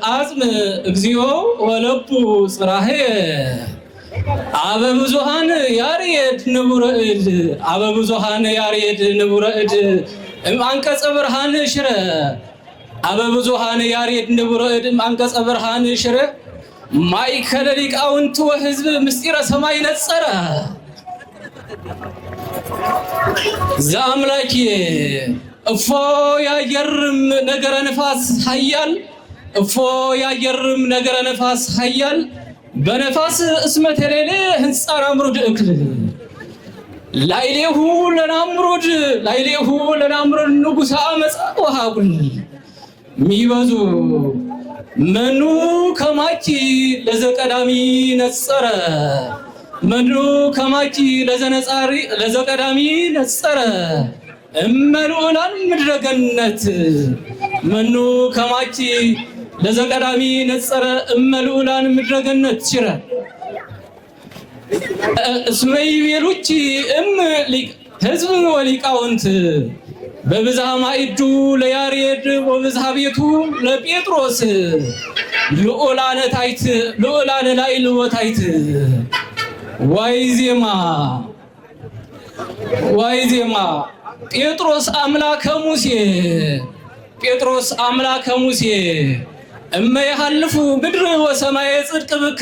አጽም እግዚኦ ወለቡ ጽራሄ አበብዙሃን ያሬድ ንቡረ እድ አበብዙሃን ያሬድ ንቡረ እድ አንቀጸ ብርሃን ሽረ አበብዙሃን ያሬድ ንቡረ እድ አንቀጸ ብርሃን ሽረ ማእከለ ሊቃውንት ወሕዝብ ምስጢረ ሰማይ ነጸረ ዘአምላኬ እፎ ያየርም ነገረ ነፋስ ኃያል እፎ ያየርም ነገረ ነፋስ ኃያል በነፋስ እስመተ ሌለ ህንፃ ናምሩድ እክል ላይሌሁ ለናምሩድ ንጉሠ አመፃ ወሃጉል ሚበዙ መኑ ከማኪ ለዘቀዳሚ ነጸረ መኑ ከማኪ ለዘቀዳሚ ነጸረ እመልኡላን ምድረገነት መኑ ከማኪ ለዘቀዳሚ ነጸረ እመልኡላን ምድረገነት ሽረ እስመይ ቤሉቺ ህዝብ ወሊቃውንት በብዝሃ ማዕዱ ለያሬድ ወብዝሃ ቤቱ ለጴጥሮስ ልዑላነ ታይት ልዑላነ ላዕል ወታይት ዋይዜማ ጴጥሮስ አምላከ ሙሴ እመ የሐልፉ ምድር ወሰማየ ጽድቅ ብከ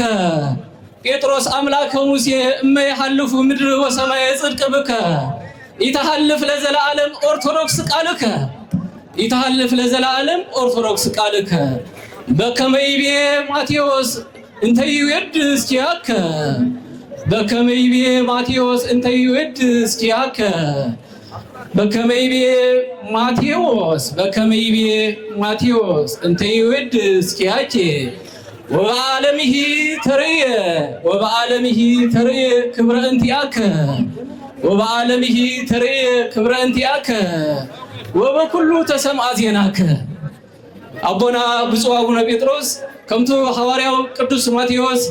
ጴጥሮስ አምላከ ሙሴ እመ የሐልፉ ምድር ወሰማየ ጽድቅ ብከ ይተሐልፍ ለዘላለም ኦርቶዶክስ ቃልከ ይተሐልፍ ለዘላለም ኦርቶዶክስ ቃልከ በከመ ይቤ ማቴዎስ እንተ ይወድስ ኪያከ በከመ ይቤ ማቴዎስ እንተ ይወድስ ኪያከ በከመ ይቤ ማቴዎስ እንተ ይወድስ ኪያኬ ወበዓለምሂ ተርእየ ክብረ እንቲአከ ወበዓለምሂ ተርእየ ክብረ እንቲአከ ወበኩሉ ተሰምዐ ዜናከ አቦና ብፁዕ አቡነ ጴጥሮስ ከምቱ ሐዋርያው ቅዱስ ማቴዎስ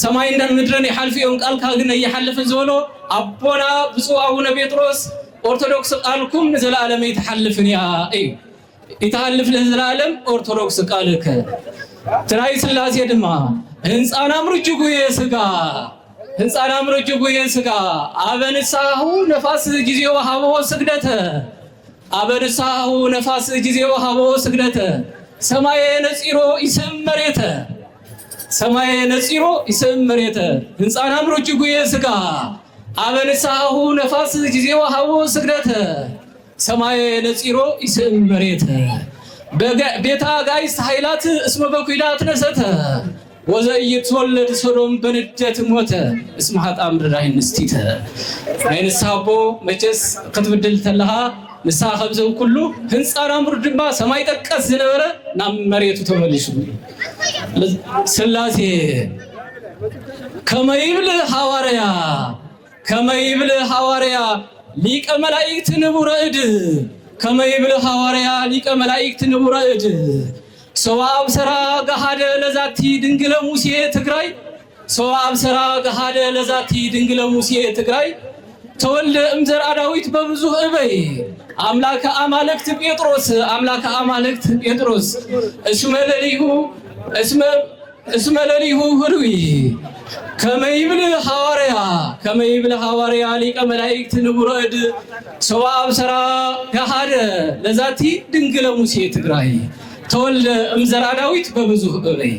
ሰማይና ምድርን ይሐልፍ እዮም ቃልካ ግን ይሐልፍ ዝበሎ አቦና ብፁዕ አቡነ ጴጥሮስ ኦርቶዶክስ ቃልኩም ለዘላለም ይተሐልፍን ያ ይተሐልፍ ለዘላለም ኦርቶዶክስ ቃልከ ትራይ ስላሴ ድማ ህንፃና ምርጅጉ የስጋ አበንሳሁ ነፋስ ጊዜው ሀቦ ስግደተ ሰማየ ነፂሮ ይስም መሬተ ህንፃና ምርጅጉ የስጋ አበንሳሁ ነፋስ ጊዜው ሀቦ ስግደተ ሰማየ ነፂሮ ይስም መሬተ ቤታ ጋይስ ኃይላት እስመ በኩናት ነሰተ ወዘኢይትወለድ ሶዶም በንደት ሞተ እስመ ኃጥአን ምድራይ ንስቲተ አይንሳቦ መቼስ ክትብድል ተለሃ ንስሓ ከብዘው ኩሉ ህንፃና ምሩድ ድማ ሰማይ ጠቀስ ዝነበረ ናብ መሬቱ ተመሊሱ ስላሴ ከመይብል ሐዋርያ ሊቀ መላእክት ንቡረ እድ ከመይብል ሐዋርያ ሊቀ መላእክት ንቡረ እድ ሰው አብሰራ ገሃደ ለዛቲ ድንግለ ሙሴ ትግራይ ተወልደ እምዘርአ ዳዊት በብዙ እበይ አምላከ አማልክት ጴጥሮስ እስመ ለሊሁ ህሩይ ከመይብል ሐዋርያ ሊቀ መላእክት ንቡረ እድ ሰው አብሰራ ገሃደ ለዛቲ ድንግለ ሙሴ ትግራይ ተወልደ እምዘርአ ዳዊት በብዙ እበይ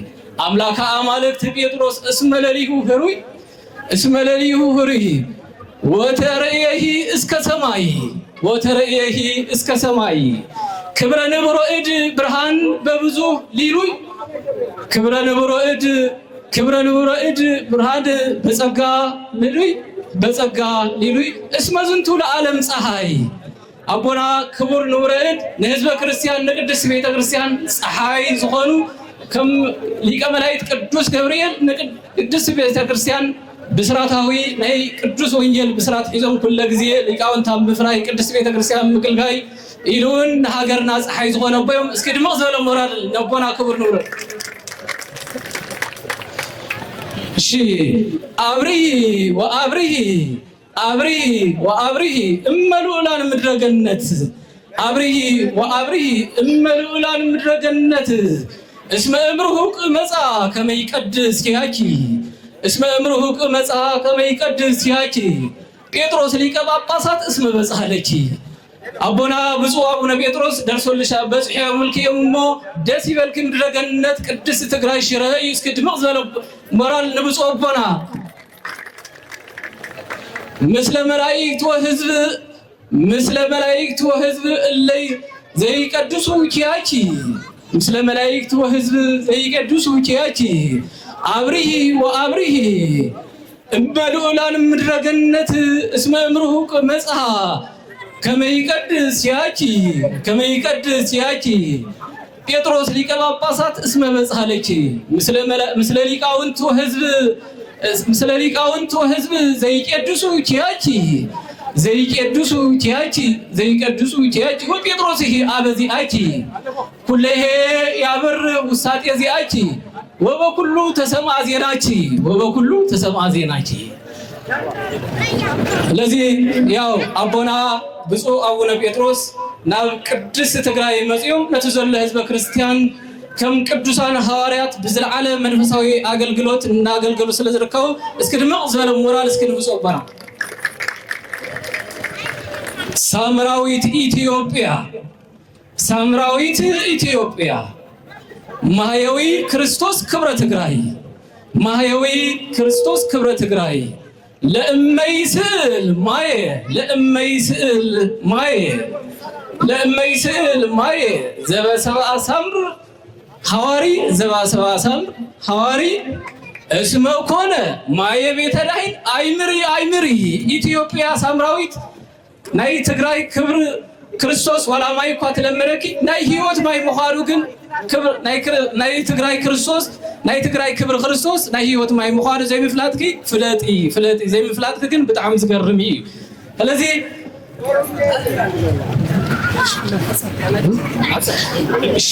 አምላከ አማልክት ጴጥሮስ እስመ ለሊሁ ህሩይ ወተርእየሂ እስከ ሰማይ ክብረ ንቡረ እድ ብርሃን በብዙ ሊሉይ ክብረ ንቡረ እድ ብርሃን በጸጋ ሊሉይ እስመ ዝንቱ ለዓለም ፀሐይ አቦና ክቡር ንቡረ እድ ንህዝበ ክርስቲያን ንቅድስት ቤተ ክርስቲያን ፀሐይ ዝኾኑ ከም ሊቀ መላእክት ቅዱስ ገብርኤል ንቅድስት ቤተ ክርስቲያን ብስራታዊ ናይ ቅዱስ ወንጌል ብስራት ሒዞም ኩለ ግዜ ሊቃውንታ ምፍራይ ቅድስት ቤተ ክርስቲያን ምቅልጋይ ኢሉን ሃገርና ፀሐይ ዝኾነ ቦዮም እስኪ ድምቕ ዝበለ ሞራል ነቦና ክቡር ንቡረ እሺ አብሪሂ እመልኡላን ምድረገነት እስመ እምርሁቅ መጻ ከመ ይቀድስ ኪያኪ እስመ እምርሁቅ መጻ ከመ ይቀድስ ኪያኪ ጴጥሮስ ሊቀ ጳጳሳት እስመ በጻለኪ አቦና ብፁዕ አቡነ ጴጥሮስ ደርሶልሻ በጽሐ ሙልኪየሞ ደስ ይበልክ ምድረ ገነት ቅድስት ትግራይ ሽረ እስከ ድምቅ ዘለ ሞራል ንብፁዕ አቦና ምስለ መላእክት ወሕዝብ እለይ ዘይቀድሱ ኪያኪ ምስለ መላእክት ወሕዝብ ዘይቀድሱ ኪያኪ አብሪሂ ወአብሪሂ እምበልዑላን ምድረ ገነት እስመ እምርሁቅ መጻ ከመ ይቀድስ ኪያኪ ጴጥሮስ ሊቀ ጳጳሳት እስመ በጻለኪ ምስለ ሊቃውንት ወሕዝብ ዘይቀድሱ ኪያኪ ወጴጥሮስ አበዚአኪ ኩለሄ ያበር ውሳጤ ዚአኪ ወበኩሉ ተሰምዐ ዜናኪ ስለዚህ ያው አቦና ብፁዕ አቡነ ጴጥሮስ ናብ ቅድስት ትግራይ መጽኦም ነትዘለ ህዝበ ክርስቲያን ከም ቅዱሳን ሐዋርያት ብዝለዓለ መንፈሳዊ አገልግሎት እናገልገሉ ስለዝርከቡ እስኪ ድምቕ ዝበለ ሞራል እስኪ ንብፁዕ አቦና ሳምራዊት ኢትዮጵያ ማህያዊ ክርስቶስ ክብረ ትግራይ ለእመይስእል ማየ ዘበሰብአ ሳምር ሐዋሪ እስመ ኮነ ማየ ቤተልሔም አይምሪ ኢትዮጵያ ሳምራዊት ናይ ትግራይ ክብር ክርስቶስ ዋላማይ እኳ ትለመነኪ ናይ ህይወት ማይ ምዃኑ ግን ናይ ትግራይ ክብር ክርስቶስ ናይ ህይወት ማይ ምዃኑ ዘይምፍላጥኪ ፍለጢ ዘይምፍላጥኪ ግን ብጣዕሚ ዝገርም እዩ ስለዚ እሺ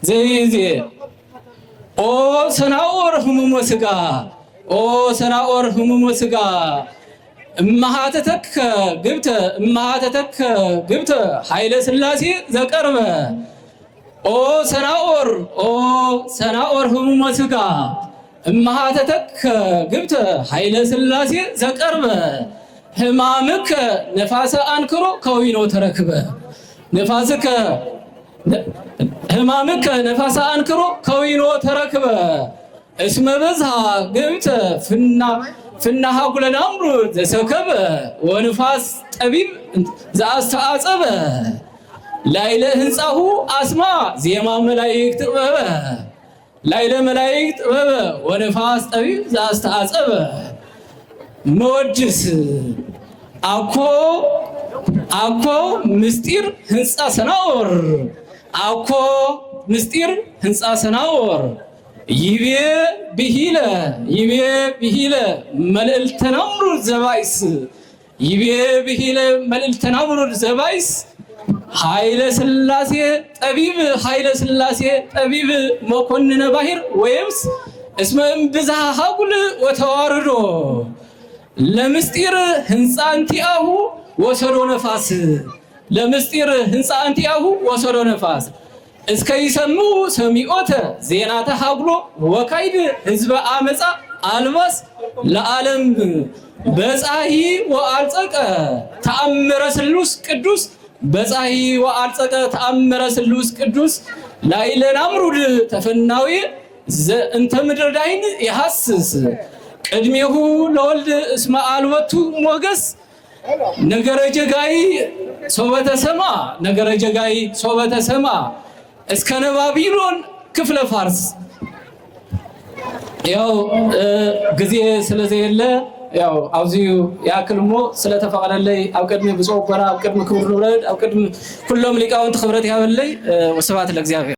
ዘይዜ ኦ ሰናኦር ህሙሞ ስጋ እማሃተተከ ግብተ ኃይለ ሥላሴ ዘቀርበ ኦ ሰናኦር ህሙመ ስጋ እማሃተተከ ግብተ ኃይለ ሥላሴ ዘቀርበ ህማምከ ነፋሰ አንክሮ ከዊኖ ተረክበ ህማምከ ነፋሰ አንክሮ ከዊኖ ተረክበ እስመ በዝሃ ግብተ ፍናሃ ኩለናምሩ ዘሰከበ ወንፋስ ጠቢብ ዘአስተአጸበ ላይለ ህንፃሁ አስማ ዜማ መላእክት ጥበበ ወንፋስ ጠቢብ ዘአስተአጸበ መወድስ አኮ ምስጢር ህንፃ ሰናወር ይቤ ብሂለ መልእልተ ናምሩድ ዘባይስ ኃይለ ሥላሴ ጠቢብ መኮንነ ባሕር ወይምስ እስመ እምብዝሃ ሀጉል ወተዋርዶ ለምስጢር ህንፃ እንቲአሁ ወሰዶ ነፋስ እስከ ይሰሙ ሰሚዖተ ዜናተ ሀጉሎ ወካይድ ህዝበ አመፃ አልባስ ለዓለም በጻሂ ወአልጸቀ ተአምረ ስሉስ ቅዱስ ላይለ ናምሩድ ተፈናዊ እንተ ምድር ዳይን ይሐስስ ቅድሜሁ ለወልድ እስመ አልወቱ ሞገስ ነገረ ጀጋይ ሶበተ ሰማ እስከ ነባቢሎን ክፍለ ፋርስ ያው ጊዜ ስለዘየለ ያው አብዚዩ ያክልሞ ስለተፈቀደለይ ኣብ ቅድሚ ብፁዕ አቦና ኣብ ቅድሚ ክቡር ንብረድ ኣብ ቅድሚ ኩሎም ሊቃውንቲ ክብረት ያበለይ ወስብሐት ለእግዚአብሔር።